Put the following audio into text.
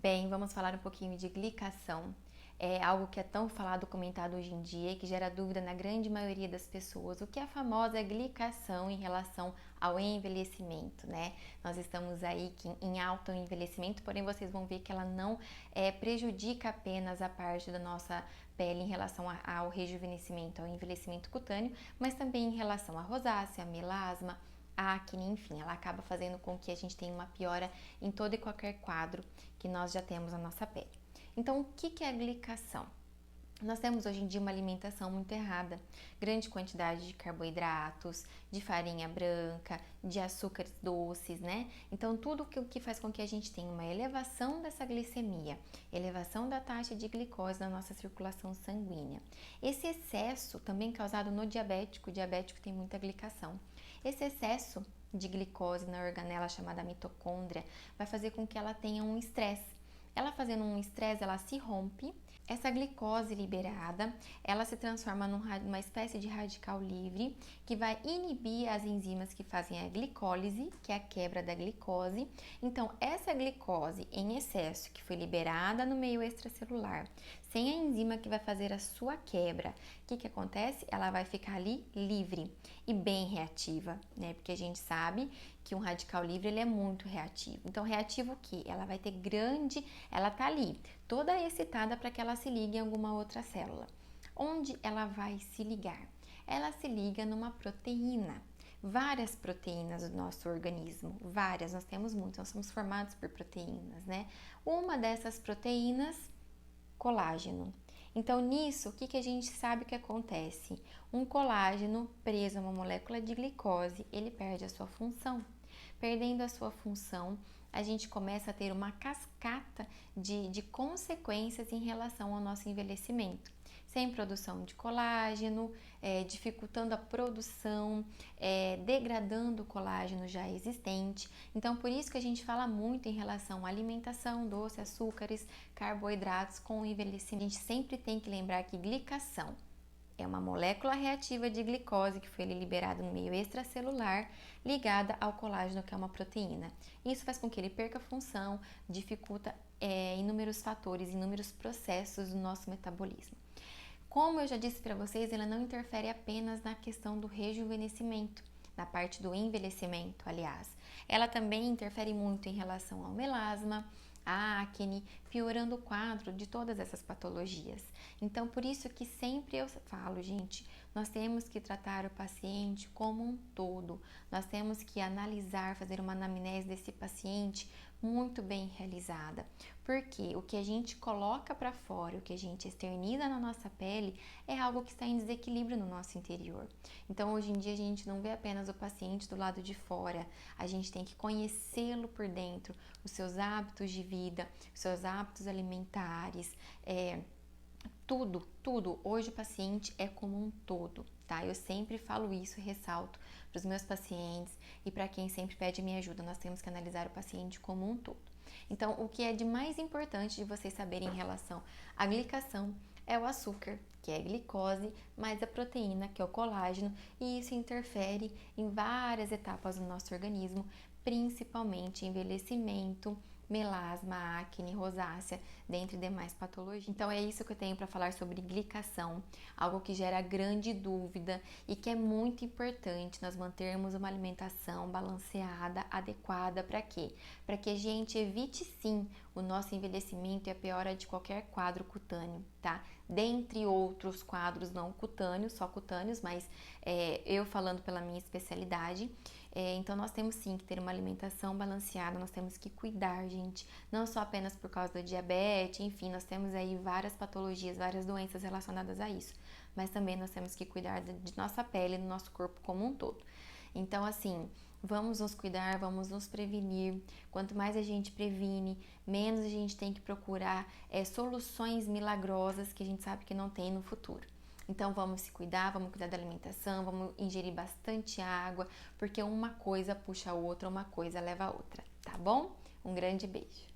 Bem, vamos falar um pouquinho de glicação. É algo que é tão falado, comentado hoje em dia e que gera dúvida na grande maioria das pessoas. O que é a famosa glicação em relação ao envelhecimento, né? Nós estamos aí em alto envelhecimento, porém vocês vão ver que ela não prejudica apenas a parte da nossa pele em relação ao rejuvenescimento, ao envelhecimento cutâneo, mas também em relação à rosácea, melasma, acne, enfim, ela acaba fazendo com que a gente tenha uma piora em todo e qualquer quadro que nós já temos na nossa pele. Então, o que é a glicação? Nós temos hoje em dia uma alimentação muito errada, grande quantidade de carboidratos, de farinha branca, de açúcares doces, né? Então, tudo o que faz com que a gente tenha uma elevação dessa glicemia, elevação da taxa de glicose na nossa circulação sanguínea. Esse excesso também causado no diabético, o diabético tem muita glicação. Esse excesso de glicose na organela chamada mitocôndria vai fazer com que ela tenha um estresse. Ela fazendo um estresse, ela se rompe. Essa glicose liberada, ela se transforma numa espécie de radical livre que vai inibir as enzimas que fazem a glicólise, que é a quebra da glicose. Então, essa glicose em excesso que foi liberada no meio extracelular, sem a enzima que vai fazer a sua quebra, o que acontece? Ela vai ficar ali livre e bem reativa, né? Porque a gente sabe que um radical livre ele é muito reativo. Então, reativo o quê? Ela vai ter ela tá ali, toda excitada para que ela se ligue em alguma outra célula. Onde ela vai se ligar? Ela se liga numa proteína. Várias proteínas do nosso organismo, várias, nós temos muitas, nós somos formados por proteínas, né? Uma dessas proteínas, colágeno. Então, nisso, o que a gente sabe que acontece? Um colágeno preso a uma molécula de glicose, ele perde a sua função. Perdendo a sua função, a gente começa a ter uma cascata de consequências em relação ao nosso envelhecimento. Sem produção de colágeno, dificultando a produção, degradando o colágeno já existente. Então, por isso que a gente fala muito em relação à alimentação, doce, açúcares, carboidratos com o envelhecimento. A gente sempre tem que lembrar que glicação é uma molécula reativa de glicose que foi liberada no meio extracelular, ligada ao colágeno, que é uma proteína. Isso faz com que ele perca a função, dificulta inúmeros fatores, inúmeros processos do nosso metabolismo. Como eu já disse para vocês, ela não interfere apenas na questão do rejuvenescimento, na parte do envelhecimento, aliás. Ela também interfere muito em relação ao melasma, a acne, piorando o quadro de todas essas patologias. Então, por isso que sempre eu falo, gente, nós temos que tratar o paciente como um todo. Nós temos que analisar, fazer uma anamnese desse paciente muito bem realizada. Porque o que a gente coloca para fora, o que a gente externiza na nossa pele, é algo que está em desequilíbrio no nosso interior. Então, hoje em dia, a gente não vê apenas o paciente do lado de fora, a gente tem que conhecê-lo por dentro, os seus hábitos de vida, os seus hábitos alimentares, tudo. Hoje o paciente é como um todo, tá? Eu sempre falo isso e ressalto para os meus pacientes e para quem sempre pede minha ajuda. Nós temos que analisar o paciente como um todo. Então, o que é de mais importante de vocês saberem em relação à glicação é o açúcar, que é a glicose, mais a proteína, que é o colágeno, e isso interfere em várias etapas do nosso organismo, principalmente envelhecimento, melasma, acne, rosácea, dentre demais patologias. Então é isso que eu tenho para falar sobre glicação, algo que gera grande dúvida e que é muito importante nós mantermos uma alimentação balanceada, adequada, para quê? Para que a gente evite sim o nosso envelhecimento e a piora de qualquer quadro cutâneo, tá? Dentre outros quadros não cutâneos, só cutâneos, mas eu falando pela minha especialidade, então nós temos sim que ter uma alimentação balanceada, nós temos que cuidar, gente, não só apenas por causa do diabetes, enfim, nós temos aí várias patologias, várias doenças relacionadas a isso, mas também nós temos que cuidar de nossa pele, do nosso corpo como um todo. Então, assim, vamos nos cuidar, vamos nos prevenir. Quanto mais a gente previne, menos a gente tem que procurar soluções milagrosas que a gente sabe que não tem no futuro. Então vamos se cuidar, vamos cuidar da alimentação, vamos ingerir bastante água, porque uma coisa puxa a outra, uma coisa leva a outra, tá bom? Um grande beijo!